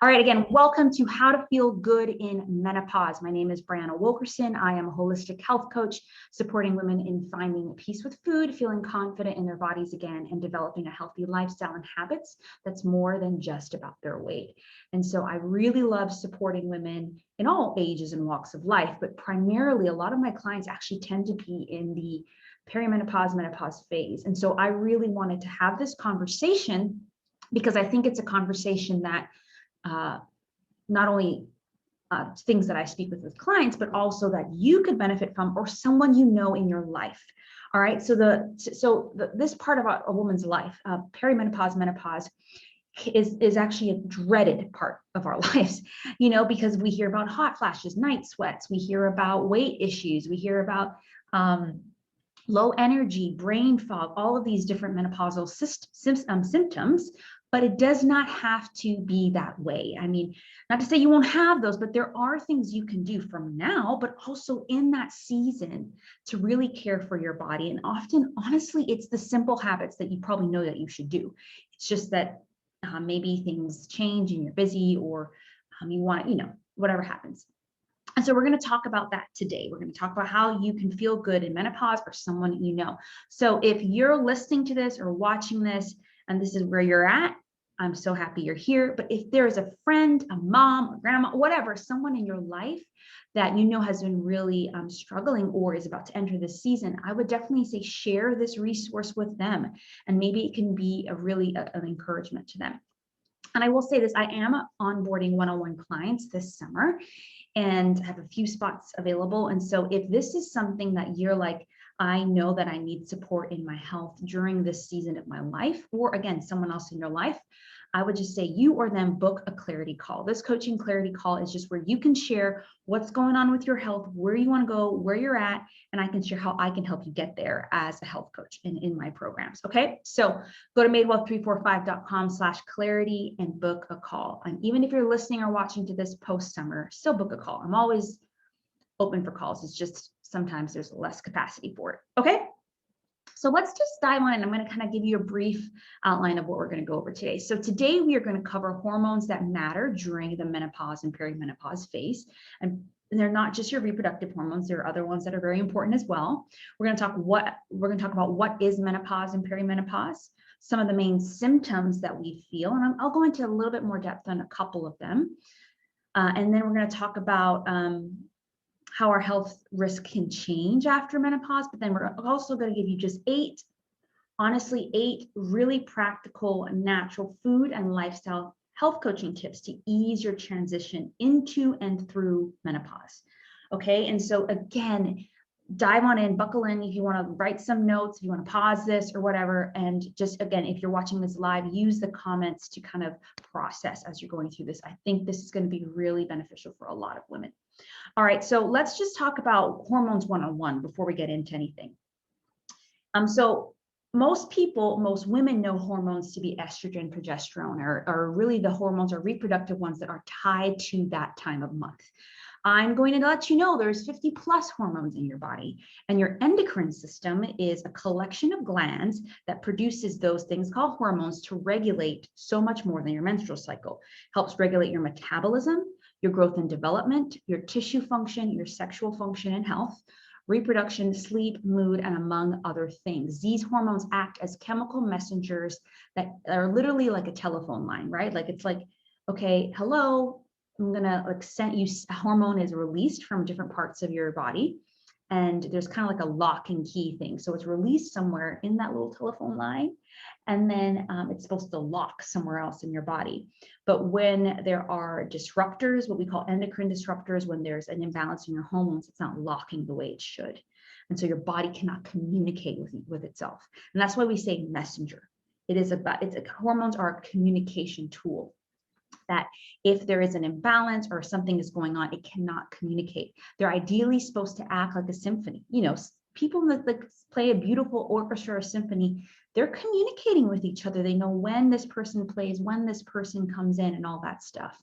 All right, again, welcome to How to Feel Good in Menopause. My name is Brianna Wilkerson. I am a holistic health coach supporting women in finding peace with food, feeling confident in their bodies again, and developing a healthy lifestyle and habits that's more than just about their weight. And so I really love supporting women in all ages and walks of life, but primarily a lot of my clients actually tend to be in the perimenopause, menopause phase. And so I really wanted to have this conversation because I think it's a conversation that not only things that I speak with clients, but also that you could benefit from, or someone you know in your life. All right. So this part of a woman's life, perimenopause, menopause, is actually a dreaded part of our lives, because we hear about hot flashes, night sweats, we hear about weight issues, we hear about low energy, brain fog, all of these different menopausal symptoms. But it does not have to be that way. I mean, not to say you won't have those, but there are things you can do from now, but also in that season to really care for your body. And often, honestly, it's the simple habits that you probably know that you should do. It's just that maybe things change and you're busy, or you want, whatever happens. And so we're going to talk about that today. We're going to talk about how you can feel good in menopause for someone you know. So if you're listening to this or watching this, and this is where you're at, I'm so happy you're here. But if there is a friend, a mom, a grandma, whatever, someone in your life that has been really struggling or is about to enter this season, I would definitely say share this resource with them. And maybe it can be an encouragement to them. And I will say this, I am onboarding one-on-one clients this summer and have a few spots available. And so if this is something that you're like, I know that I need support in my health during this season of my life, or again, someone else in your life, I would just say you or them book a clarity call. This coaching clarity call is just where you can share what's going on with your health, where you want to go, where you're at, and I can share how I can help you get there as a health coach in my programs. Okay. So go to madewealth345.com/clarity and book a call. And even if you're listening or watching to this post summer, still book a call. I'm always open for calls. It's just sometimes there's less capacity for it. Okay. So let's just dive on in. I'm going to kind of give you a brief outline of what we're going to go over today. So today we are going to cover hormones that matter during the menopause and perimenopause phase. And they're not just your reproductive hormones. There are other ones that are very important as well. We're going to talk about what is menopause and perimenopause, some of the main symptoms that we feel, and I'll go into a little bit more depth on a couple of them. And then we're going to talk about how our health risk can change after menopause, but then we're also going to give you just eight really practical, natural food and lifestyle health coaching tips to ease your transition into and through menopause. Okay, and so again, dive on in, buckle in if you want to write some notes, if you want to pause this or whatever. And just again, if you're watching this live, use the comments to kind of process as you're going through this. I think this is going to be really beneficial for a lot of women. All right, so let's just talk about hormones one-on-one before we get into anything. So most women know hormones to be estrogen, progesterone, or really the hormones or reproductive ones that are tied to that time of month. I'm going to let you know there's 50 plus hormones in your body, and your endocrine system is a collection of glands that produces those things called hormones to regulate so much more than your menstrual cycle. Helps regulate your metabolism, your growth and development, your tissue function, your sexual function and health, reproduction, sleep, mood, and among other things. These hormones act as chemical messengers that are literally like a telephone line, right? Like it's like, okay, hello, I'm gonna send you, a hormone is released from different parts of your body. And there's kind of like a lock and key thing. So it's released somewhere in that little telephone line. And then it's supposed to lock somewhere else in your body. But when there are disruptors, what we call endocrine disruptors, when there's an imbalance in your hormones, it's not locking the way it should. And so your body cannot communicate with itself. And that's why we say messenger. Hormones are a communication tool. That if there is an imbalance or something is going on, it cannot communicate. They're ideally supposed to act like a symphony. People that play a beautiful orchestra or symphony, they're communicating with each other. They know when this person plays, when this person comes in, and all that stuff.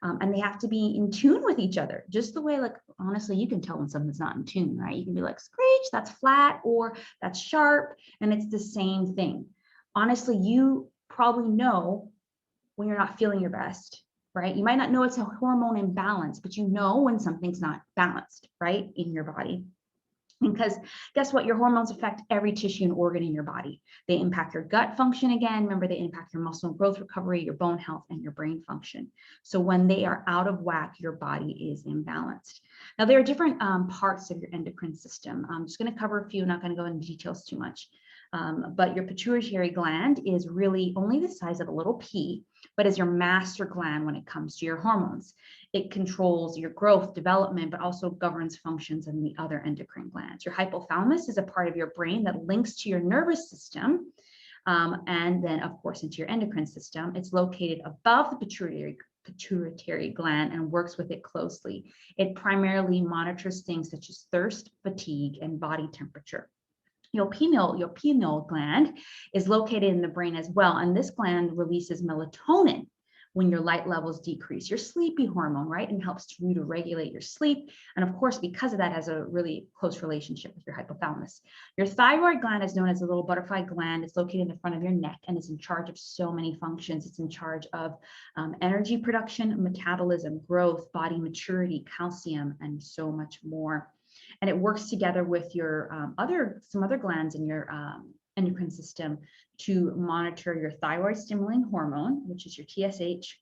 And they have to be in tune with each other, just the way, like, honestly, you can tell when something's not in tune, right? You can be like, screech, that's flat, or that's sharp, and it's the same thing. Honestly, you probably know when you're not feeling your best, right? You might not know it's a hormone imbalance, but you know when something's not balanced, right, in your body. Because guess what? Your hormones affect every tissue and organ in your body. They impact your gut function again. Remember, they impact your muscle and growth recovery, your bone health, and your brain function. So when they are out of whack, your body is imbalanced. Now, there are different parts of your endocrine system. I'm just going to cover a few, not going to go into details too much. But your pituitary gland is really only the size of a little pea, but is your master gland when it comes to your hormones. It controls your growth, development, but also governs functions in the other endocrine glands. Your hypothalamus is a part of your brain that links to your nervous system, and then, of course, into your endocrine system. It's located above the pituitary gland and works with it closely. It primarily monitors things such as thirst, fatigue, and body temperature. Your pineal gland is located in the brain as well, and this gland releases melatonin when your light levels decrease, your sleepy hormone, right, and helps you to regulate your sleep. And of course, because of that, has a really close relationship with your hypothalamus. Your thyroid gland is known as a little butterfly gland. It's located in the front of your neck and is in charge of so many functions. It's in charge of energy production, metabolism, growth, body maturity, calcium, and so much more. And it works together with your some other glands in your endocrine system to monitor your thyroid stimulating hormone, which is your TSH.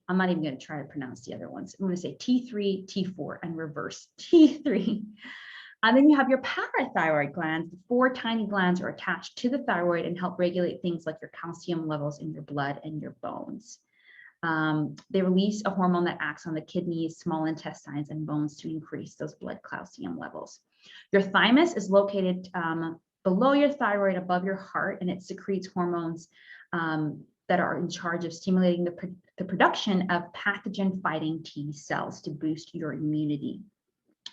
I'm not even going to try to pronounce the other ones. I'm going to say T3, T4, and reverse T3. And then you have your parathyroid glands. The 4 tiny glands are attached to the thyroid and help regulate things like your calcium levels in your blood and your bones. They release a hormone that acts on the kidneys, small intestines, and bones to increase those blood calcium levels. Your thymus is located below your thyroid, above your heart, and it secretes hormones that are in charge of stimulating the production of pathogen-fighting T cells to boost your immunity.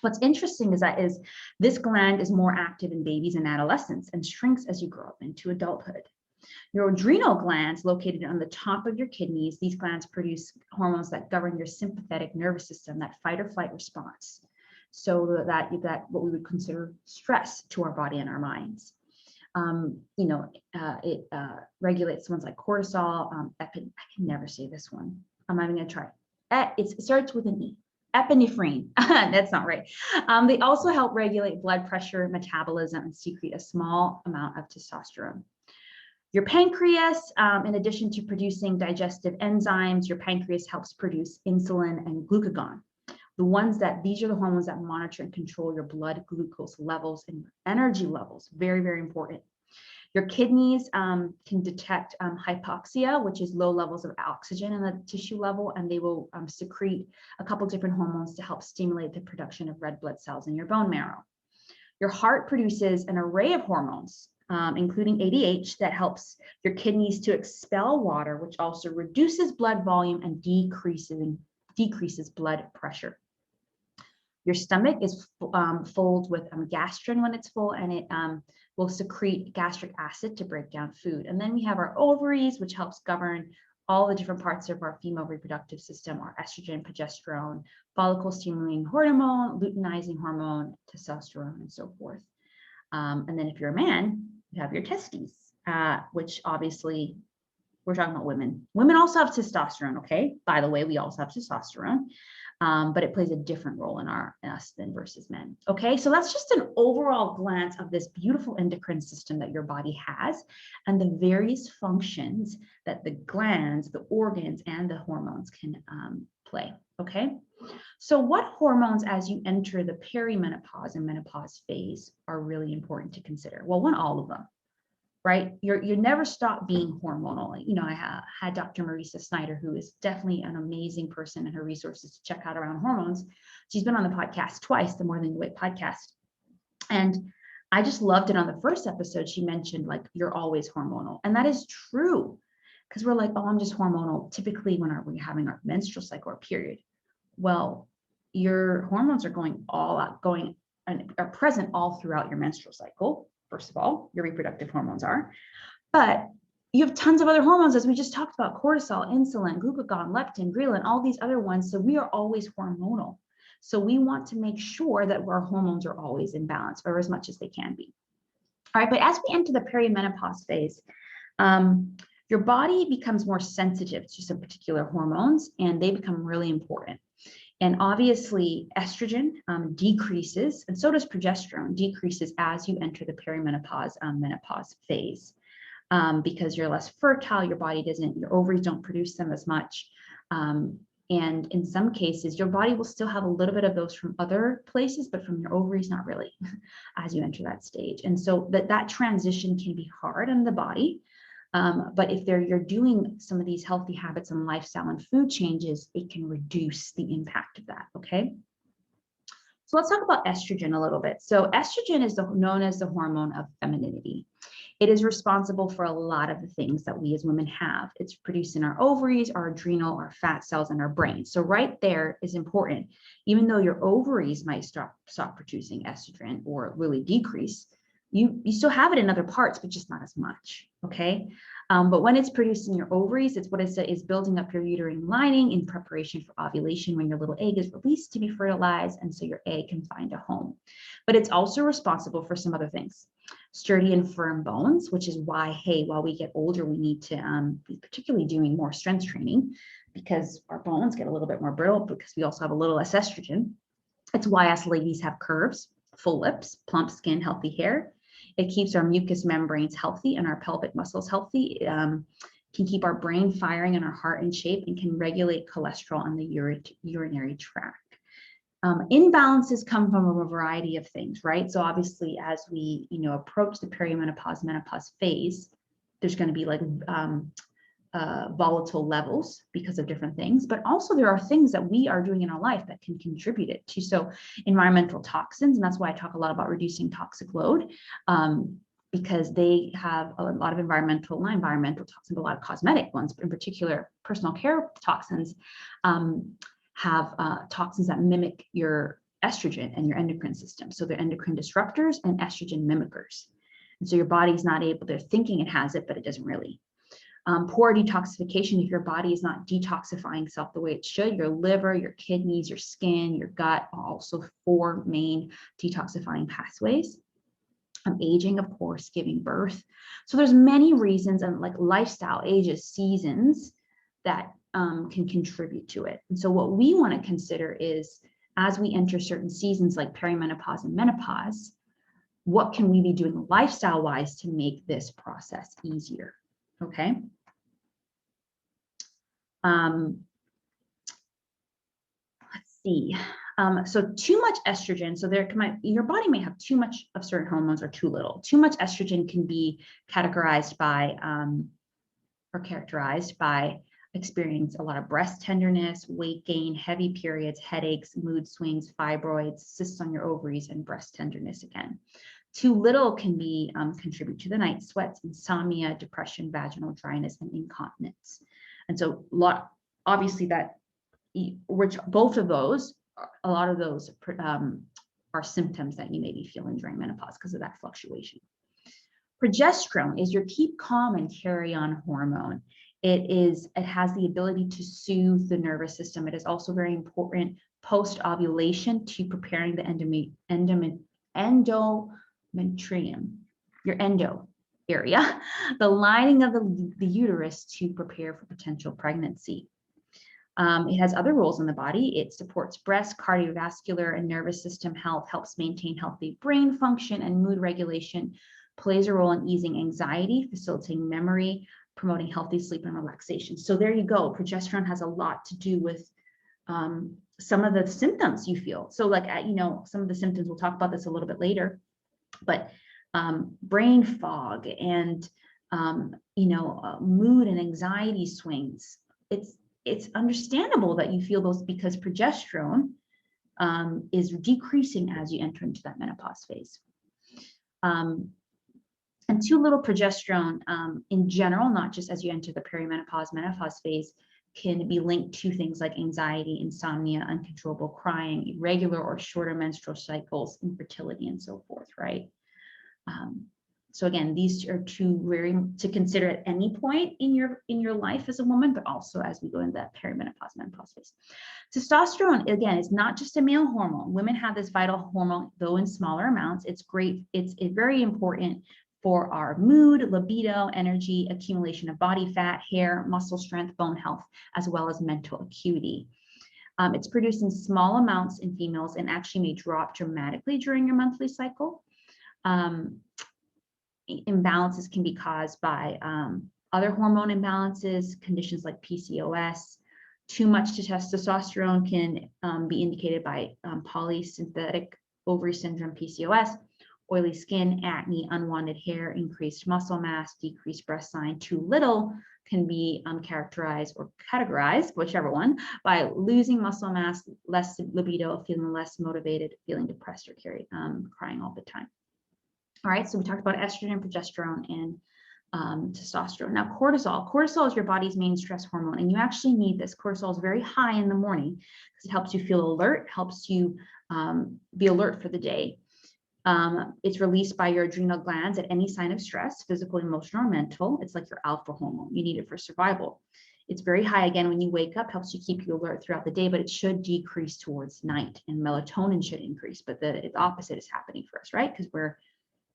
What's interesting is this gland is more active in babies and adolescents and shrinks as you grow up into adulthood. Your adrenal glands, located on the top of your kidneys, these glands produce hormones that govern your sympathetic nervous system, that fight or flight response. So that what we would consider stress to our body and our minds. It regulates ones like cortisol. I can never say this one. I'm not even going to try. It starts with an E. Epinephrine. That's not right. They also help regulate blood pressure, metabolism, and secrete a small amount of testosterone. Your pancreas, in addition to producing digestive enzymes, your pancreas helps produce insulin and glucagon. These are the hormones that monitor and control your blood glucose levels and energy levels. Very, very important. Your kidneys can detect hypoxia, which is low levels of oxygen in the tissue level, and they will secrete a couple different hormones to help stimulate the production of red blood cells in your bone marrow. Your heart produces an array of hormones, including ADH, that helps your kidneys to expel water, which also reduces blood volume and decreases blood pressure. Your stomach is filled with gastrin when it's full, and it will secrete gastric acid to break down food. And then we have our ovaries, which helps govern all the different parts of our female reproductive system: our estrogen, progesterone, follicle stimulating hormone, luteinizing hormone, testosterone, and so forth. And then if you're a man, you have your testes, which obviously we're talking about women. Women also have testosterone, okay? By the way, we also have testosterone, but it plays a different role in us than versus men, okay? So that's just an overall glance of this beautiful endocrine system that your body has and the various functions that the glands, the organs, and the hormones can play, okay? So what hormones, as you enter the perimenopause and menopause phase, are really important to consider? Well, all of them. Right? You never stop being hormonal. I had Dr. Marisa Snyder, who is definitely an amazing person, and her resources to check out around hormones. She's been on the podcast twice, the More Than You Weight podcast. And I just loved it. On the first episode, she mentioned, like, you're always hormonal. And that is true, because we're like, oh, I'm just hormonal typically when we're having our menstrual cycle or period. Well, your hormones are going and are present all throughout your menstrual cycle. First of all, your reproductive hormones are, but you have tons of other hormones, as we just talked about: cortisol, insulin, glucagon, leptin, ghrelin, all these other ones. So we are always hormonal. So we want to make sure that our hormones are always in balance, or as much as they can be. All right, but as we enter the perimenopause phase, your body becomes more sensitive to some particular hormones, and they become really important. And obviously, estrogen decreases, and so does progesterone, decreases as you enter the perimenopause, menopause phase, because you're less fertile, your ovaries don't produce them as much. And in some cases, your body will still have a little bit of those from other places, but from your ovaries, not really, as you enter that stage. And so that transition can be hard on the body. But if you're doing some of these healthy habits and lifestyle and food changes, it can reduce the impact of that, okay? So let's talk about estrogen a little bit. So estrogen is known as the hormone of femininity. It is responsible for a lot of the things that we as women have. It's produced in our ovaries, our adrenal, our fat cells, and our brain. So right there is important. Even though your ovaries might stop producing estrogen or really decrease, you still have it in other parts, but just not as much, okay? But when it's produced in your ovaries, it's what it is building up your uterine lining in preparation for ovulation when your little egg is released to be fertilized, and so your egg can find a home. But it's also responsible for some other things. Sturdy and firm bones, which is why, hey, while we get older, we need to be particularly doing more strength training because our bones get a little bit more brittle because we also have a little less estrogen. It's why us ladies have curves, full lips, plump skin, healthy hair. It keeps our mucous membranes healthy and our pelvic muscles healthy. Can keep our brain firing and our heart in shape, and can regulate cholesterol in the urinary tract. Imbalances come from a variety of things, right? So obviously, as we approach the perimenopause, menopause phase, there's going to be like volatile levels because of different things, but also there are things that we are doing in our life that can contribute it to. So environmental toxins, and that's why I talk a lot about reducing toxic load, because they have a lot of environmental toxins, but a lot of cosmetic ones, but in particular, personal care toxins have toxins that mimic your estrogen and your endocrine system. So they're endocrine disruptors and estrogen mimickers. And so your body's not able, they're thinking it has it, but it doesn't really. Poor detoxification, if your body is not detoxifying itself the way it should, your liver, your kidneys, your skin, your gut are also 4 main detoxifying pathways. Aging, of course, giving birth. So there's many reasons, and like lifestyle, ages, seasons that can contribute to it. And so what we want to consider is, as we enter certain seasons like perimenopause and menopause, what can we be doing lifestyle-wise to make this process easier? Okay. Let's see. So too much estrogen. So your body may have too much of certain hormones or too little. Too much estrogen can be categorized by or characterized by experience a lot of breast tenderness, weight gain, heavy periods, headaches, mood swings, fibroids, cysts on your ovaries, and breast tenderness again. Too little can be contribute to the night sweats, insomnia, depression, vaginal dryness, and incontinence. And so obviously that, which both of those, a lot of those are symptoms that you may be feeling during menopause because of that fluctuation. Progesterone is your keep calm and carry on hormone. It has the ability to soothe the nervous system. It is also very important post-ovulation to preparing the endometrium, your endo area, the lining of the uterus to prepare for potential pregnancy. It has other roles in the body. It supports breast, cardiovascular, and nervous system health, helps maintain healthy brain function and mood regulation, plays a role in easing anxiety, facilitating memory, promoting healthy sleep and relaxation. So there you go. Progesterone has a lot to do with some of the symptoms you feel. So like, some of the symptoms, we'll talk about this a little bit later, but brain fog and, mood and anxiety swings. It's understandable that you feel those because progesterone is decreasing as you enter into that menopause phase. And too little progesterone in general, not just as you enter the perimenopause, menopause phase, can be linked to things like anxiety, insomnia, uncontrollable crying, irregular or shorter menstrual cycles, infertility, and so forth, right? So again, these are two very to consider at any point in your life as a woman, but also as we go into that perimenopause, menopause phase. Testosterone, again, is not just a male hormone. Women have this vital hormone, though in smaller amounts. It's great. It's very important for our mood, libido, energy, accumulation of body fat, hair, muscle strength, bone health, as well as mental acuity. It's produced in small amounts in females and actually may drop dramatically during your monthly cycle. Imbalances can be caused by other hormone imbalances, conditions like PCOS. Too much testosterone can be indicated by polycystic ovary syndrome, PCOS, oily skin, acne, unwanted hair, increased muscle mass, decreased breast size. Too little can be characterized or categorized, whichever one, by losing muscle mass, less libido, feeling less motivated, feeling depressed, or crying all the time. All right, so we talked about estrogen, progesterone, and testosterone. Now, cortisol is your body's main stress hormone, and you actually need this. Cortisol is very high in the morning because it helps you feel alert, helps you be alert for the day. It's released by your adrenal glands at any sign of stress, physical, emotional, or mental. It's like your alpha hormone. You need it for survival. It's very high again when you wake up, helps you keep you alert throughout the day, but it should decrease towards night, and melatonin should increase. But the opposite is happening for us, right? Because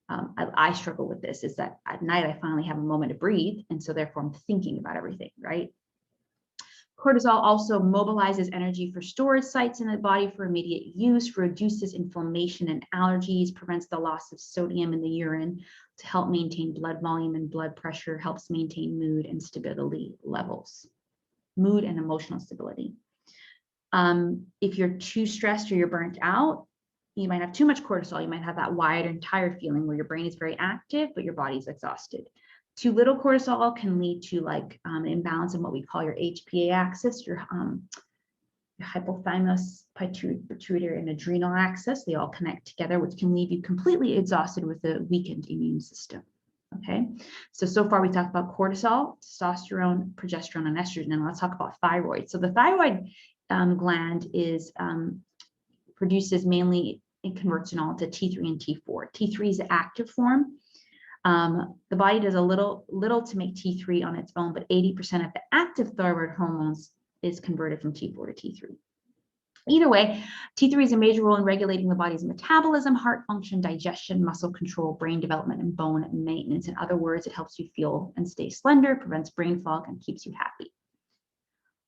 I struggle with this, is that at night I finally have a moment to breathe, and so therefore I'm thinking about everything, right? Cortisol also mobilizes energy for storage sites in the body for immediate use, reduces inflammation and allergies, prevents the loss of sodium in the urine to help maintain blood volume and blood pressure, helps maintain mood and stability levels, mood and emotional stability. If you're too stressed or you're burnt out, you might have too much cortisol. You might have that wide and tired feeling where your brain is very active, but your body's exhausted. Too little cortisol can lead to like an imbalance in what we call your HPA axis, your hypothalamus, pituitary, and adrenal axis. They all connect together, which can leave you completely exhausted with a weakened immune system. Okay, so far we talked about cortisol, testosterone, progesterone, and estrogen, and let's talk about thyroid. So the thyroid gland is produces mainly, it converts it all into T3 and T4. T3 is the active form. The body does a little to make T3 on its own, but 80% of the active thyroid hormones is converted from T4 to T3. Either way, T3 is a major role in regulating the body's metabolism, heart function, digestion, muscle control, brain development, and bone maintenance. In other words, it helps you feel and stay slender, prevents brain fog, and keeps you happy.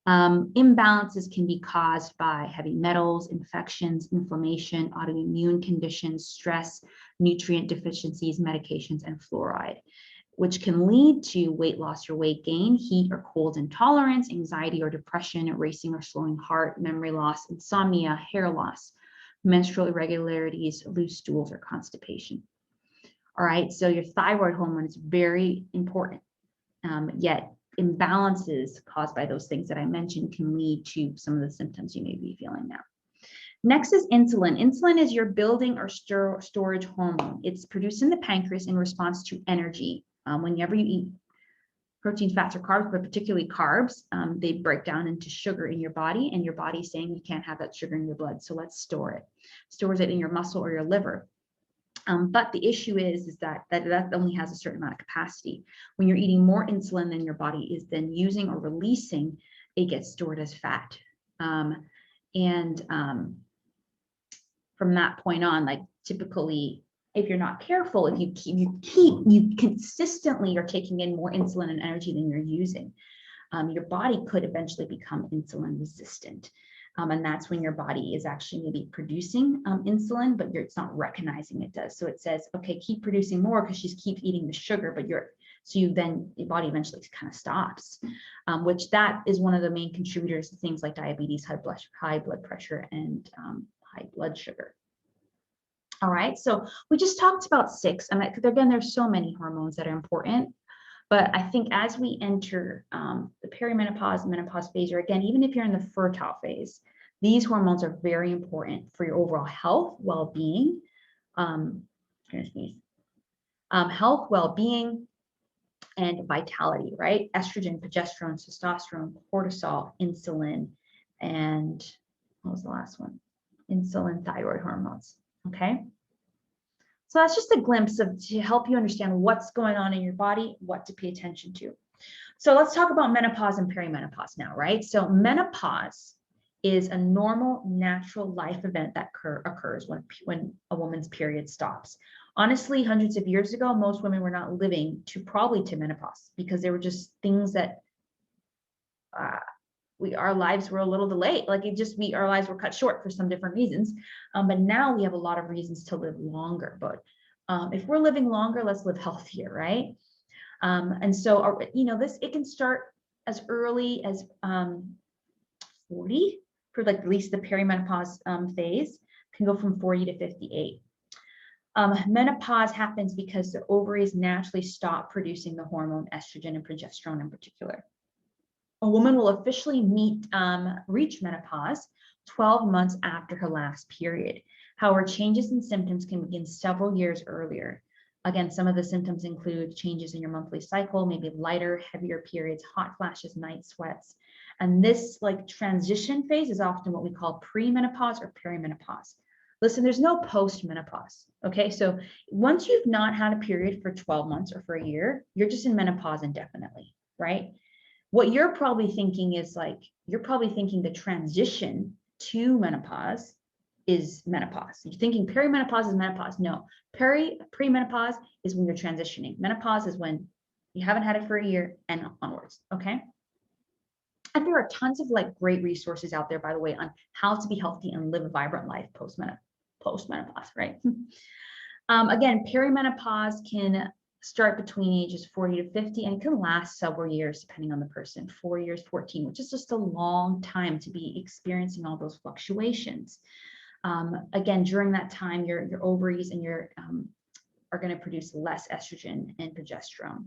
Imbalances can be caused by heavy metals, infections, inflammation, autoimmune conditions, stress, nutrient deficiencies, medications, and fluoride, which can lead to weight loss or weight gain, heat or cold intolerance, anxiety or depression, racing or slowing heart, memory loss, insomnia, hair loss, menstrual irregularities, loose stools, or constipation. All right, so your thyroid hormone is very important, yet imbalances caused by those things that I mentioned can lead to some of the symptoms you may be feeling now. Next is insulin. Insulin is your building or storage hormone. It's produced in the pancreas in response to energy. Whenever you eat proteins, fats, or carbs, but particularly carbs, they break down into sugar in your body, and your body's saying you can't have that sugar in your blood, so let's store it. Stores it in your muscle or your liver. But the issue is that only has a certain amount of capacity. When you're eating more insulin than your body is then using or releasing, it gets stored as fat. From that point on, like typically, if you're not careful, if you consistently are taking in more insulin and energy than you're using, your body could eventually become insulin resistant. And that's when your body is actually maybe producing insulin, but it's not recognizing it does. So it says, okay, keep producing more because she's keep eating the sugar, but your body eventually kind of stops, which that is one of the main contributors to things like diabetes, high blood pressure, and high blood sugar. All right, so we just talked about 6, and again, there's so many hormones that are important. But I think as we enter the perimenopause, menopause phase, or again, even if you're in the fertile phase, these hormones are very important for your overall health, well-being, health, well-being, and vitality, right? Estrogen, progesterone, testosterone, cortisol, insulin, and what was the last one? Insulin, thyroid hormones, okay? So that's just a glimpse to help you understand what's going on in your body, what to pay attention to. So let's talk about menopause and perimenopause now, right? So menopause is a normal, natural life event that occurs when a woman's period stops. Honestly, hundreds of years ago, most women were not living probably to menopause because there were just things that uh, our lives were a little delayed. Like our lives were cut short for some different reasons. But now we have a lot of reasons to live longer. But if we're living longer, let's live healthier, right? And so, it can start as early as 40 for like at least the perimenopause phase, can go from 40 to 58. Menopause happens because the ovaries naturally stop producing the hormone estrogen and progesterone in particular. A woman will officially reach menopause 12 months after her last period. However, changes in symptoms can begin several years earlier. Again, some of the symptoms include changes in your monthly cycle, maybe lighter, heavier periods, hot flashes, night sweats. And this like transition phase is often what we call premenopause or perimenopause. Listen, there's no post-menopause, okay? So once you've not had a period for 12 months or for a year, you're just in menopause indefinitely, right? What you're probably thinking is you're probably thinking the transition to menopause is menopause. You're thinking perimenopause is menopause. No, premenopause is when you're transitioning. Menopause is when you haven't had it for a year and onwards, okay? And there are tons of great resources out there, by the way, on how to be healthy and live a vibrant life post-menopause, right? Again, perimenopause can start between ages 40 to 50 and can last several years depending on the person, 4 years, 14, which is just a long time to be experiencing all those fluctuations. Again, during that time, your ovaries and are going to produce less estrogen and progesterone,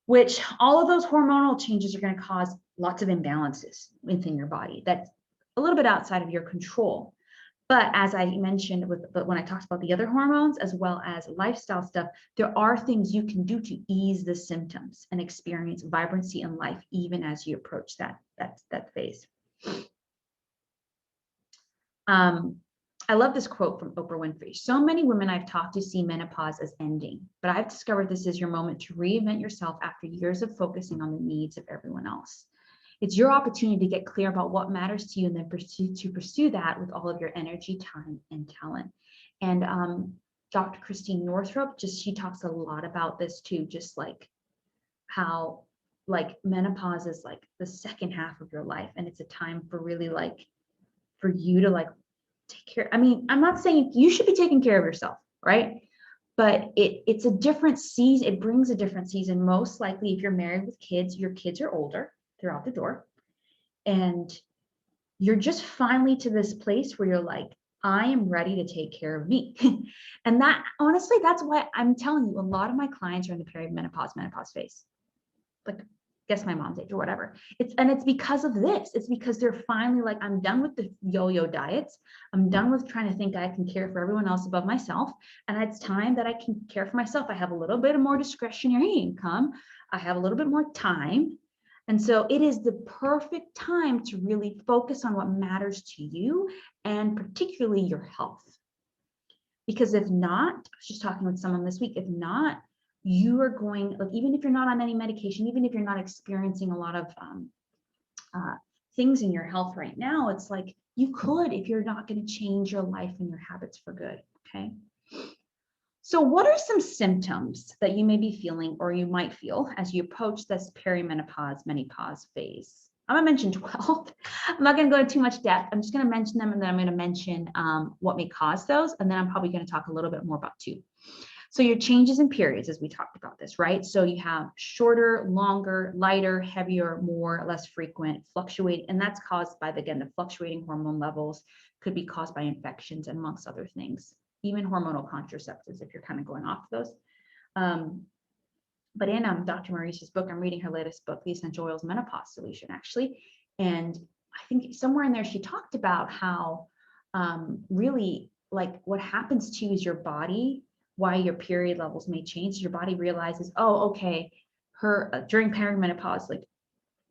which all of those hormonal changes are going to cause lots of imbalances within your body. That's a little bit outside of your control. But as I mentioned when I talked about the other hormones, as well as lifestyle stuff, there are things you can do to ease the symptoms and experience vibrancy in life, even as you approach that phase. I love this quote from Oprah Winfrey. So many women I've talked to see menopause as ending, but I've discovered this is your moment to reinvent yourself after years of focusing on the needs of everyone else. It's your opportunity to get clear about what matters to you and then pursue that with all of your energy, time, and talent. And Dr. Christine Northrup, she talks a lot about this too, just like how menopause is the second half of your life. And it's a time for really for you to take care. I mean, I'm not saying you should be taking care of yourself, right? But it's a different season. It brings a different season. Most likely, if you're married with kids, your kids are older. They're out the door. And you're just finally to this place where you're I am ready to take care of me. And that, honestly, that's why I'm telling you, a lot of my clients are in the menopause phase. Guess my mom's age or whatever. It's because of this. It's because they're finally I'm done with the yo-yo diets. I'm done with trying to think I can care for everyone else above myself. And it's time that I can care for myself. I have a little bit more discretionary income. I have a little bit more time. And so it is the perfect time to really focus on what matters to you and particularly your health. Because if not, I was just talking with someone this week, if not, you are going, even if you're not on any medication, even if you're not experiencing a lot of things in your health right now, it's you could if you're not going to change your life and your habits for good, okay? So what are some symptoms that you may be feeling or you might feel as you approach this menopause phase? I'm going to mention 12. I'm not going to go into too much depth. I'm just going to mention them, and then I'm going to mention what may cause those. And then I'm probably going to talk a little bit more about 2. So your changes in periods, as we talked about this, right? So you have shorter, longer, lighter, heavier, more, less frequent, fluctuating, and that's caused by, the fluctuating hormone levels, could be caused by infections and amongst other things, even hormonal contraceptives, if you're kind of going off those. But in Dr. Maurice's book, I'm reading her latest book, The Essential Oils Menopause Solution, actually. And I think somewhere in there, she talked about how really what happens to you is your body, why your period levels may change. Your body realizes, oh, okay, during perimenopause,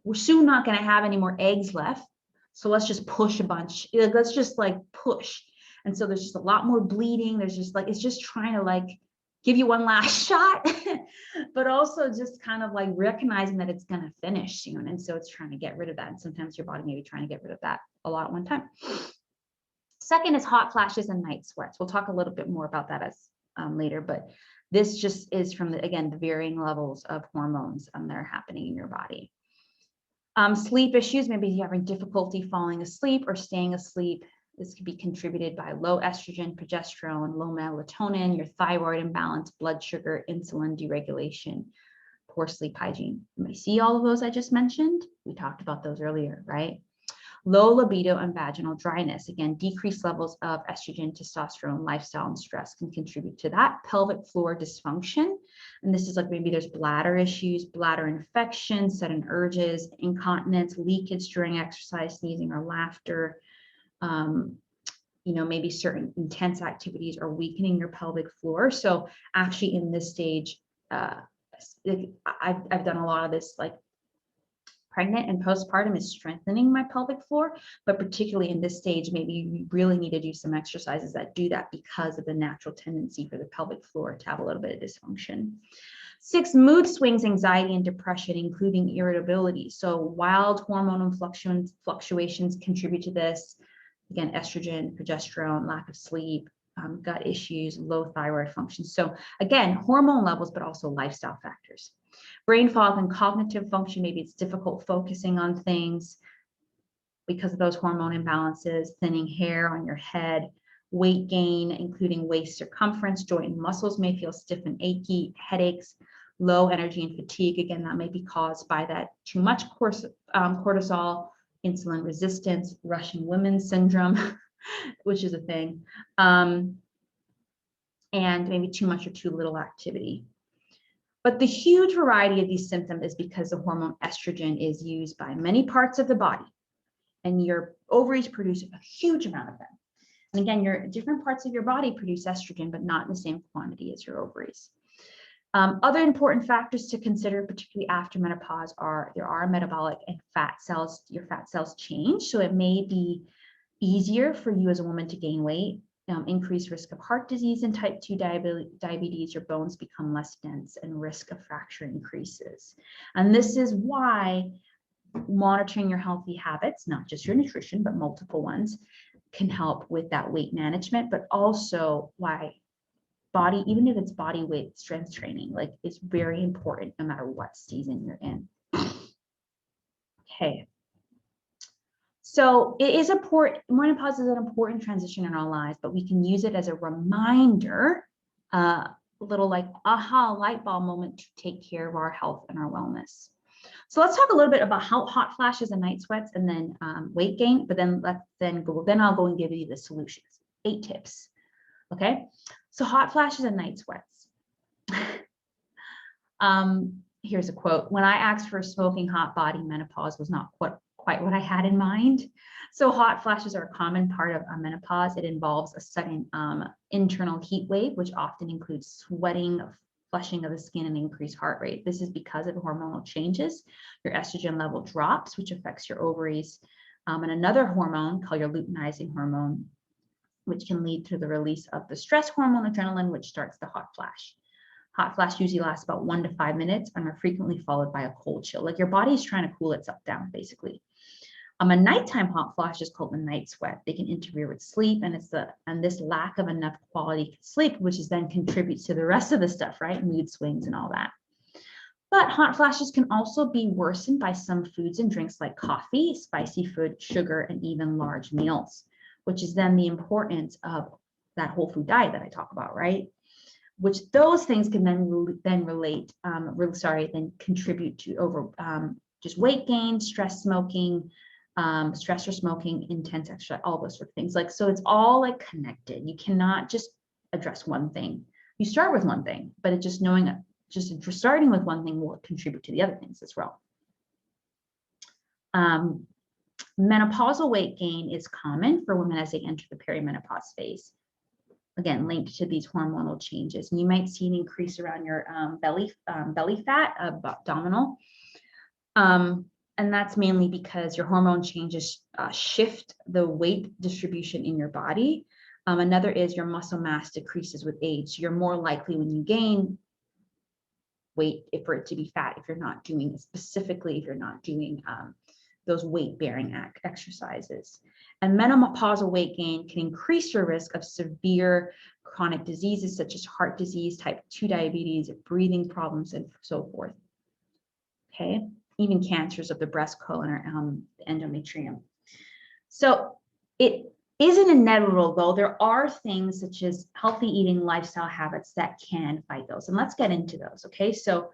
we're soon not going to have any more eggs left. So let's just push a bunch. Let's just push. And so there's just a lot more bleeding. There's just it's just trying to give you one last shot, but also just kind of recognizing that it's going to finish soon. And so it's trying to get rid of that. And sometimes your body may be trying to get rid of that a lot at one time. Second is hot flashes and night sweats. We'll talk a little bit more about that later, but this just is from again, the varying levels of hormones that are happening in your body. Sleep issues, maybe you're having difficulty falling asleep or staying asleep. This could be contributed by low estrogen, progesterone, low melatonin, your thyroid imbalance, blood sugar, insulin deregulation, poor sleep hygiene. You may see all of those I just mentioned. We talked about those earlier, right? Low libido and vaginal dryness. Again, decreased levels of estrogen, testosterone, lifestyle, and stress can contribute to that. Pelvic floor dysfunction. And this is like maybe there's bladder issues, bladder infection, sudden urges, incontinence, leakage during exercise, sneezing, or laughter. Maybe certain intense activities are weakening your pelvic floor. So actually in this stage, I've done a lot of this, like pregnant and postpartum is strengthening my pelvic floor, but particularly in this stage, maybe you really need to do some exercises that do that because of the natural tendency for the pelvic floor to have a little bit of dysfunction. 6, mood swings, anxiety, and depression, including irritability. So wild hormonal fluctuations contribute to this. Again, estrogen, progesterone, lack of sleep, gut issues, low thyroid function. So again, hormone levels, but also lifestyle factors. Brain fog and cognitive function, maybe it's difficult focusing on things because of those hormone imbalances, thinning hair on your head, weight gain, including waist circumference, joint and muscles may feel stiff and achy, headaches, low energy and fatigue. Again, that may be caused by that too much cortisol, insulin resistance, Russian women syndrome, which is a thing, and maybe too much or too little activity. But the huge variety of these symptoms is because the hormone estrogen is used by many parts of the body, and your ovaries produce a huge amount of them. And again, your different parts of your body produce estrogen, but not in the same quantity as your ovaries. Other important factors to consider, particularly after menopause, are there are metabolic and fat cells. Your fat cells change, so it may be easier for you as a woman to gain weight. Increased risk of heart disease and type 2 diabetes, your bones become less dense and risk of fracture increases. And this is why monitoring your healthy habits, not just your nutrition, but multiple ones, can help with that weight management, but also why body, even if it's body weight strength training, like it's very important no matter what season you're in. Okay. So it is important, menopause is an important transition in our lives, but we can use it as a reminder, a little like aha light bulb moment to take care of our health and our wellness. So let's talk a little bit about how hot flashes and night sweats and then weight gain, but then I'll go and give you the solutions, 8 tips. Okay. So hot flashes and night sweats. Here's a quote. When I asked for a smoking hot body, menopause was not quite what I had in mind. So hot flashes are a common part of menopause. It involves a sudden internal heat wave, which often includes sweating, flushing of the skin, and increased heart rate. This is because of hormonal changes. Your estrogen level drops, which affects your ovaries, and another hormone called your luteinizing hormone, which can lead to the release of the stress hormone adrenaline, which starts the hot flash. Hot flash usually lasts about 1 to 5 minutes and are frequently followed by a cold chill. Like your body's trying to cool itself down, basically. A nighttime hot flash is called the night sweat. They can interfere with sleep, and this lack of enough quality sleep, which is then contributes to the rest of the stuff, right? Mood swings and all that. But hot flashes can also be worsened by some foods and drinks like coffee, spicy food, sugar, and even large meals, which is then the importance of that whole food diet that I talk about, right? Which those things can then contribute to just weight gain, stress smoking, stress or smoking, intense exercise, all those sort of things. Like, so it's all like connected. You cannot just address one thing. You start with one thing, but it just starting with one thing will contribute to the other things as well. Menopausal weight gain is common for women as they enter the perimenopause phase. Again, linked to these hormonal changes. And you might see an increase around your belly fat, abdominal. And that's mainly because your hormone changes shift the weight distribution in your body. Another is your muscle mass decreases with age. So you're more likely when you gain weight for it to be fat if you're not doing those weight-bearing exercises. And menopausal weight gain can increase your risk of severe chronic diseases such as heart disease, type 2 diabetes, breathing problems, and so forth. Okay, even cancers of the breast, colon, or endometrium. So it isn't inevitable, though. There are things such as healthy eating, lifestyle habits that can fight those. And let's get into those, okay? So,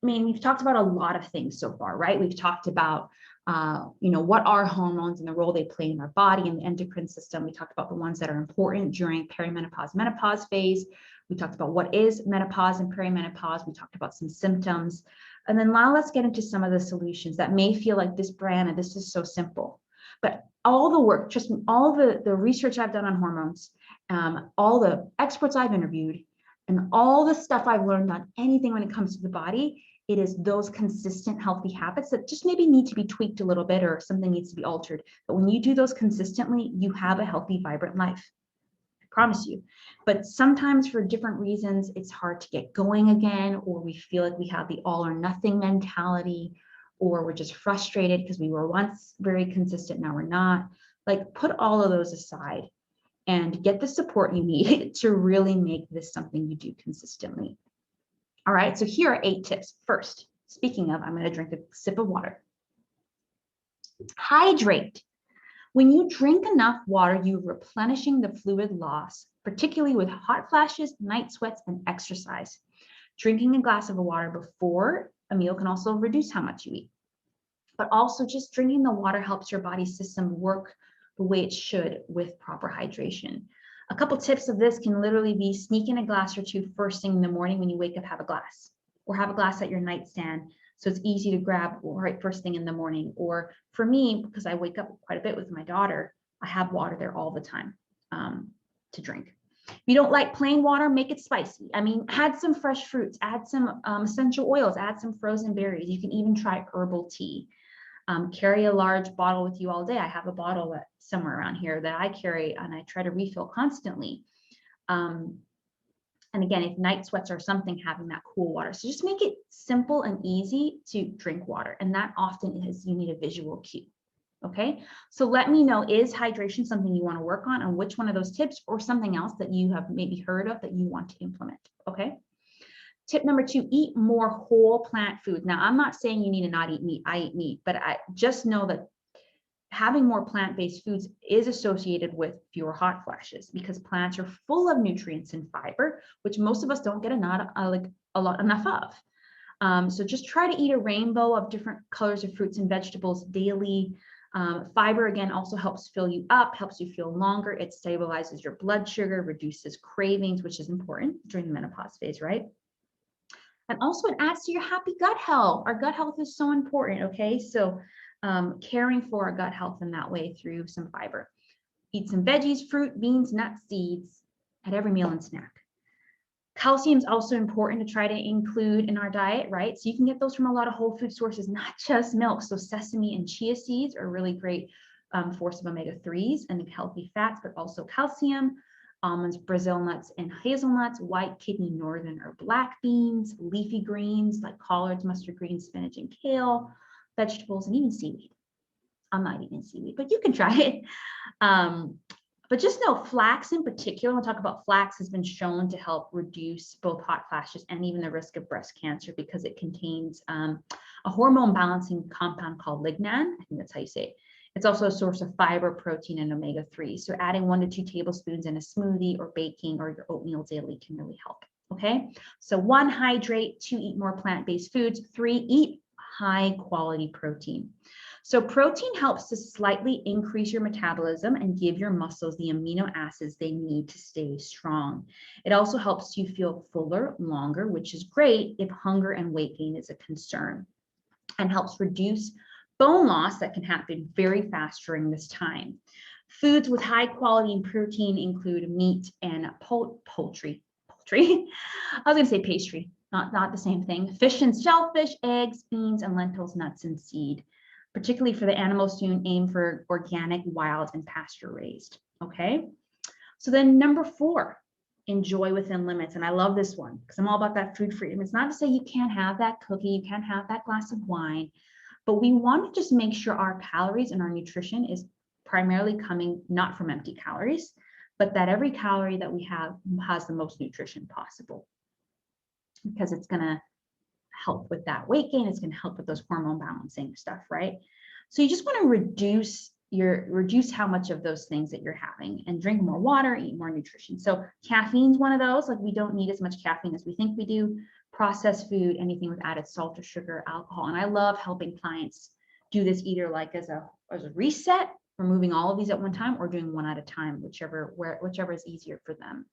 I mean, we've talked about a lot of things so far, right? We've talked about, what are hormones and the role they play in our body and the endocrine system. We talked about the ones that are important during perimenopause, menopause phase. We talked about what is menopause and perimenopause. We talked about some symptoms. And then now let's get into some of the solutions that may feel like this, Brianna, this is so simple. But all the work, just all the research I've done on hormones, all the experts I've interviewed, and all the stuff I've learned on anything when it comes to the body, it is those consistent healthy habits that just maybe need to be tweaked a little bit or something needs to be altered. But when you do those consistently, you have a healthy, vibrant life. I promise you. But sometimes for different reasons, it's hard to get going again, or we feel like we have the all or nothing mentality, or we're just frustrated because we were once very consistent, now we're not. Like, put all of those aside and get the support you need to really make this something you do consistently. All right, so here are 8 tips. First, speaking of, I'm going to drink a sip of water. Hydrate. When you drink enough water, you're replenishing the fluid loss, particularly with hot flashes, night sweats, and exercise. Drinking a glass of water before a meal can also reduce how much you eat. But also just drinking the water helps your body system work the way it should with proper hydration. A couple tips of this can literally be sneak in a glass or 2 first thing in the morning when you wake up, have a glass, or have a glass at your nightstand. So it's easy to grab right first thing in the morning. Or for me, because I wake up quite a bit with my daughter, I have water there all the time to drink. If you don't like plain water, make it spicy. I mean, add some fresh fruits, add some essential oils, add some frozen berries. You can even try herbal tea. Carry a large bottle with you all day. I have a bottle somewhere around here that I carry and I try to refill constantly. And again, if night sweats or something, having that cool water. So just make it simple and easy to drink water. And that often is, you need a visual cue. Okay, so let me know, is hydration something you want to work on, and which one of those tips or something else that you have maybe heard of that you want to implement. Okay. Tip number 2, eat more whole plant foods. Now, I'm not saying you need to not eat meat. I eat meat, but I just know that having more plant-based foods is associated with fewer hot flashes because plants are full of nutrients and fiber, which most of us don't get enough of. So just try to eat a rainbow of different colors of fruits and vegetables daily. Fiber, again, also helps fill you up, helps you feel longer. It stabilizes your blood sugar, reduces cravings, which is important during the menopause phase, right? And also it adds to your happy gut health. Our gut health is so important, okay? So caring for our gut health in that way through some fiber. Eat some veggies, fruit, beans, nuts, seeds at every meal and snack. Calcium is also important to try to include in our diet, right? So you can get those from a lot of whole food sources, not just milk. So sesame and chia seeds are really great source of omega-3s and healthy fats, but also calcium. Almonds, Brazil nuts, and hazelnuts, white kidney, northern or black beans, leafy greens like collards, mustard greens, spinach, and kale, vegetables, and even seaweed. I'm not eating seaweed, but you can try it. But just know flax in particular, we'll talk about flax, has been shown to help reduce both hot flashes and even the risk of breast cancer because it contains a hormone balancing compound called lignan. I think that's how you say it. It's also a source of fiber, protein, and omega-3. So adding 1 to 2 tablespoons in a smoothie or baking or your oatmeal daily can really help. Okay, so 1, hydrate. 2, eat more plant-based foods. 3, eat high quality protein. So protein helps to slightly increase your metabolism and give your muscles the amino acids they need to stay strong. It also helps you feel fuller longer, which is great if hunger and weight gain is a concern, and helps reduce bone loss that can happen very fast during this time. Foods with high quality protein include meat and poultry. I was going to say pastry, not the same thing. Fish and shellfish, eggs, beans, and lentils, nuts, and seed. Particularly for the animals, you aim for organic, wild, and pasture raised. Okay. So then number 4, enjoy within limits. And I love this one because I'm all about that food freedom. It's not to say you can't have that cookie, you can't have that glass of wine, but we want to just make sure our calories and our nutrition is primarily coming not from empty calories, but that every calorie that we have has the most nutrition possible, because it's going to help with that weight gain. It's going to help with those hormone balancing stuff, right? So you just want to reduce how much of those things that you're having, and drink more water, eat more nutrition. So caffeine's one of those. Like, we don't need as much caffeine as we think we do. Processed food, anything with added salt or sugar, alcohol. And I love helping clients do this either like as a reset, removing all of these at one time, or doing one at a time, whichever is easier for them.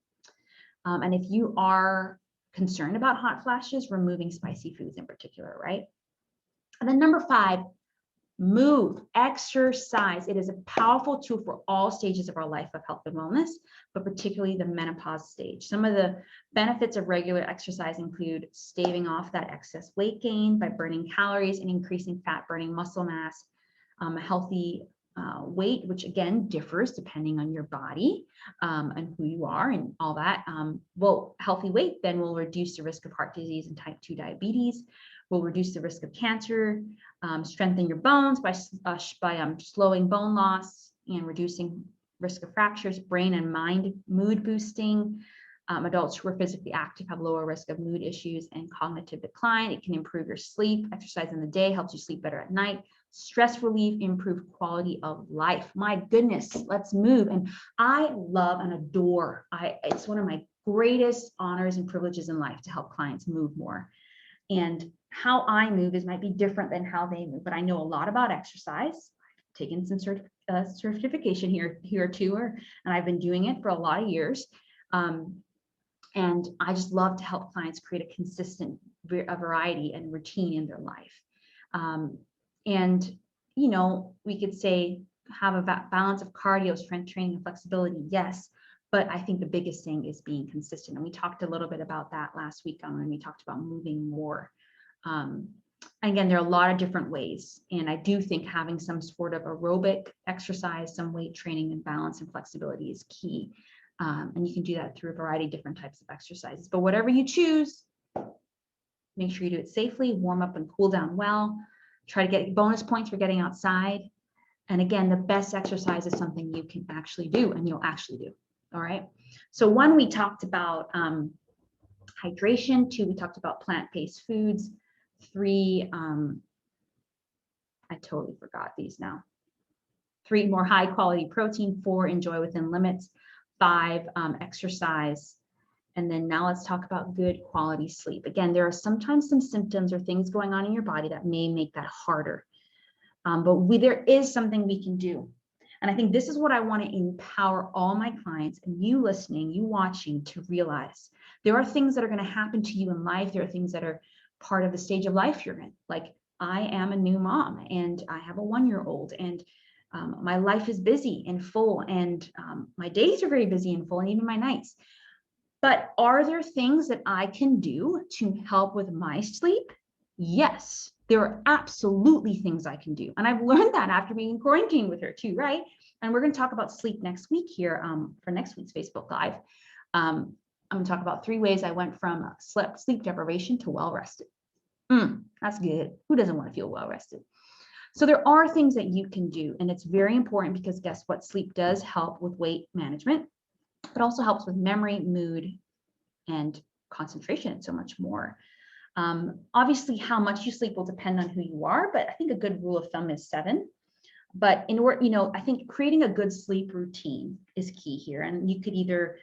And if you are concerned about hot flashes, removing spicy foods in particular, right? And then number 5, move, exercise. It is a powerful tool for all stages of our life of health and wellness, but particularly the menopause stage. Some of the benefits of regular exercise include staving off that excess weight gain by burning calories and increasing fat burning muscle mass, a healthy weight, which again differs depending on your body and who you are and all that. Well, healthy weight then will reduce the risk of heart disease and type 2 diabetes, will reduce the risk of cancer, strengthen your bones by slowing bone loss and reducing risk of fractures, brain and mind mood boosting. Adults who are physically active have lower risk of mood issues and cognitive decline. It can improve your sleep. Exercise in the day helps you sleep better at night. Stress relief, improved quality of life. My goodness, let's move. And I love and adore, it's one of my greatest honors and privileges in life to help clients move more. And how I move might be different than how they move, but I know a lot about exercise. I've taken some certification here too, and I've been doing it for a lot of years. And I just love to help clients create a consistent variety and routine in their life. And, you know, we could say have a balance of cardio, strength training, and flexibility. Yes. But I think the biggest thing is being consistent. And we talked a little bit about that last week when we talked about moving more. Again, there are a lot of different ways. And I do think having some sort of aerobic exercise, some weight training and balance and flexibility is key. And you can do that through a variety of different types of exercises. But whatever you choose, make sure you do it safely, warm up and cool down well. Try to get bonus points for getting outside. And again, the best exercise is something you can actually do and you'll actually do. All right. So 1, we talked about hydration. 2, we talked about plant-based foods. 3, I totally forgot these now. 3, more high quality protein. 4, enjoy within limits. 5, exercise. And then now let's talk about good quality sleep. Again, there are sometimes some symptoms or things going on in your body that may make that harder. But there is something we can do. And I think this is what I want to empower all my clients and you listening, you watching, to realize. There are things that are going to happen to you in life. There are things that are part of the stage of life you're in. Like, I am a new mom and I have a 1-year-old, and my life is busy and full, and my days are very busy and full, and even my nights. But are there things that I can do to help with my sleep? Yes, there are absolutely things I can do. And I've learned that after being in quarantine with her too, right? And we're going to talk about sleep next week here for next week's Facebook Live. I'm going to talk about 3 ways I went from sleep deprivation to well-rested. That's good. Who doesn't want to feel well-rested? So there are things that you can do, and it's very important because guess what? Sleep does help with weight management. It also helps with memory, mood, and concentration, and so much more. Obviously, how much you sleep will depend on who you are, but I think a good rule of thumb is 7. But in order, I think creating a good sleep routine is key here. And you could either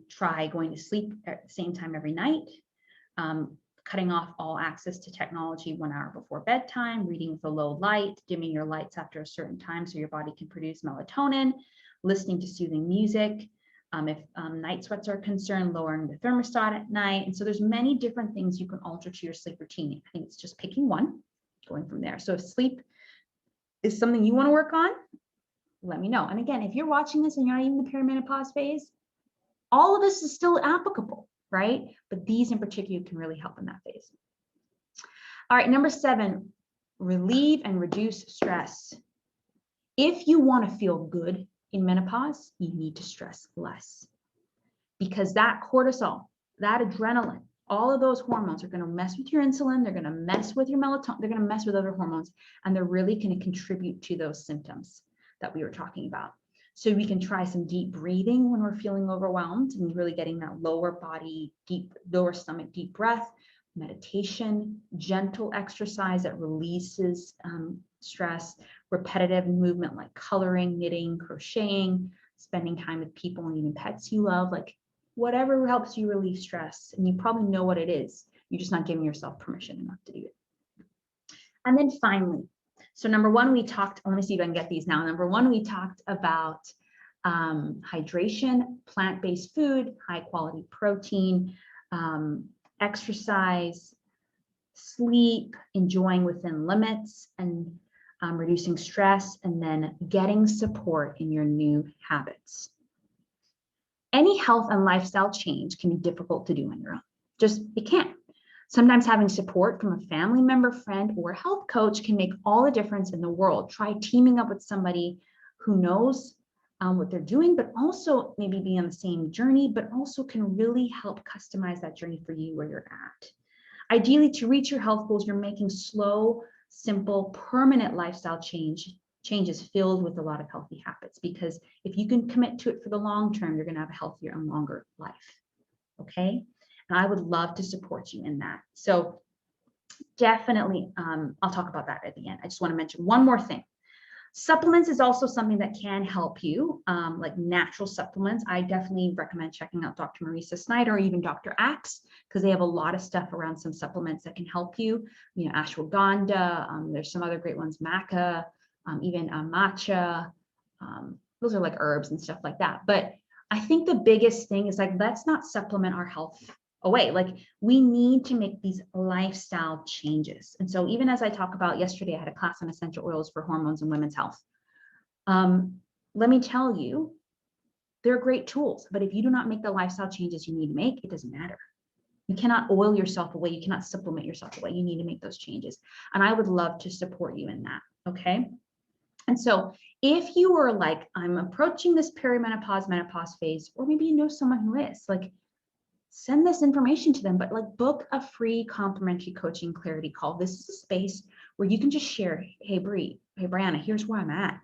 try going to sleep at the same time every night, cutting off all access to technology 1 hour before bedtime, reading with a low light, dimming your lights after a certain time so your body can produce melatonin, listening to soothing music. If night sweats are concerned, lowering the thermostat at night. And so there's many different things you can alter to your sleep routine. I think it's just picking one, going from there. So if sleep is something you want to work on, let me know. And again, if you're watching this and you're not even in the perimenopause phase, all of this is still applicable, right? But these in particular can really help in that phase. All right, number 7, relieve and reduce stress. If you want to feel good in menopause, you need to stress less, because that cortisol, that adrenaline, All of those hormones are going to mess with your insulin. They're going to mess with your melatonin. They're going to mess with other hormones, and they're really going to contribute to those symptoms that we were talking about. So we can try some deep breathing when we're feeling overwhelmed and really getting that lower body, lower stomach, deep breath, meditation, gentle exercise that releases stress, repetitive movement like coloring, knitting, crocheting, spending time with people and even pets you love, like whatever helps you relieve stress. And you probably know what it is. You're just not giving yourself permission enough to do it. And then finally, so number one, we talked, let me see if I can get these now. Number one, we talked about hydration, plant-based food, high quality protein, exercise, sleep, enjoying within limits, and reducing stress, and then getting support in your new habits. Any health and lifestyle change can be difficult to do on your own. Just, it can. Sometimes having support from a family member, friend, or health coach can make all the difference in the world. Try teaming up with somebody who knows what they're doing, but also maybe be on the same journey, but also can really help customize that journey for you where you're at. Ideally, to reach your health goals, you're making slow, simple, permanent lifestyle changes filled with a lot of healthy habits, because if you can commit to it for the long term, you're going to have a healthier and longer life. Okay. And I would love to support you in that. So definitely, I'll talk about that at the end. I just want to mention one more thing. Supplements is also something that can help you, like natural supplements. I definitely recommend checking out Dr. Marisa Snyder or even Dr. Axe, because they have a lot of stuff around some supplements that can help you. You know, ashwagandha, there's some other great ones, maca, even matcha. Those are like herbs and stuff like that. But I think the biggest thing is like, let's not supplement our health away. Like, we need to make these lifestyle changes. And so even as I talk about yesterday, I had a class on essential oils for hormones and women's health. Let me tell you, they're great tools, but if you do not make the lifestyle changes you need to make, it doesn't matter. You cannot oil yourself away. You cannot supplement yourself away. You need to make those changes. And I would love to support you in that. Okay. And so if you are like, I'm approaching this perimenopause, menopause phase, or maybe you know someone who is, like, send this information to them, but like, book a free complimentary coaching clarity call. This is a space where you can just share, hey, Bree, hey, Brianna, here's where I'm at.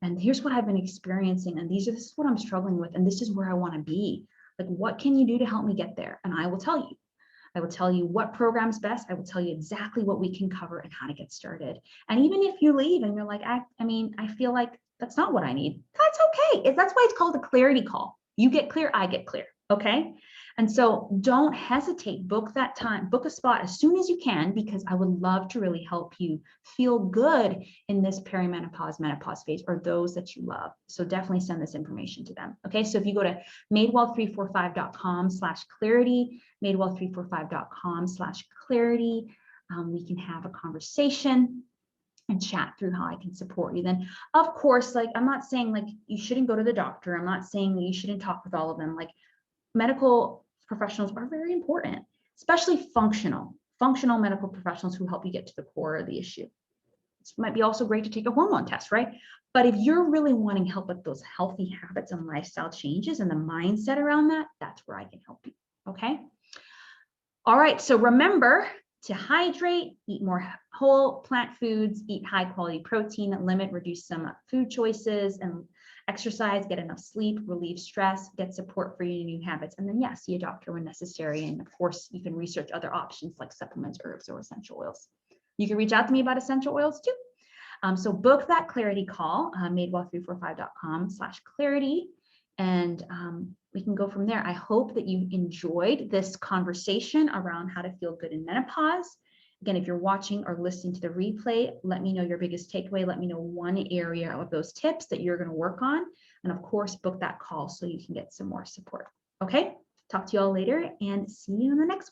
And here's what I've been experiencing. And this is what I'm struggling with. And this is where I want to be. Like, what can you do to help me get there? And I will tell you. I will tell you what program's best. I will tell you exactly what we can cover and how to get started. And even if you leave and you're like, I feel like that's not what I need, that's okay. That's why it's called a clarity call. You get clear, I get clear. Okay. And so don't hesitate, book that time, book a spot as soon as you can, because I would love to really help you feel good in this perimenopause, menopause phase, or those that you love. So definitely send this information to them. Okay. So if you go to madewell345.com/clarity, madewell345.com/clarity, we can have a conversation and chat through how I can support you. Then, of course, like, I'm not saying like you shouldn't go to the doctor. I'm not saying you shouldn't talk with all of them. Like, medical professionals are very important, especially functional medical professionals who help you get to the core of the issue. It might be also great to take a hormone test, right? But if you're really wanting help with those healthy habits and lifestyle changes and the mindset around that, that's where I can help you. Okay. All right. So remember to hydrate, eat more whole plant foods, eat high quality protein, reduce some food choices, and exercise, get enough sleep, relieve stress, get support for your new habits. And then, yes, see a doctor when necessary. And of course, you can research other options like supplements, herbs, or essential oils. You can reach out to me about essential oils too. So book that clarity call, madewell345.com/clarity. And we can go from there. I hope that you enjoyed this conversation around how to feel good in menopause. Again, if you're watching or listening to the replay, let me know your biggest takeaway. Let me know one area of those tips that you're going to work on. And of course, book that call so you can get some more support. Okay, talk to you all later and see you in the next one.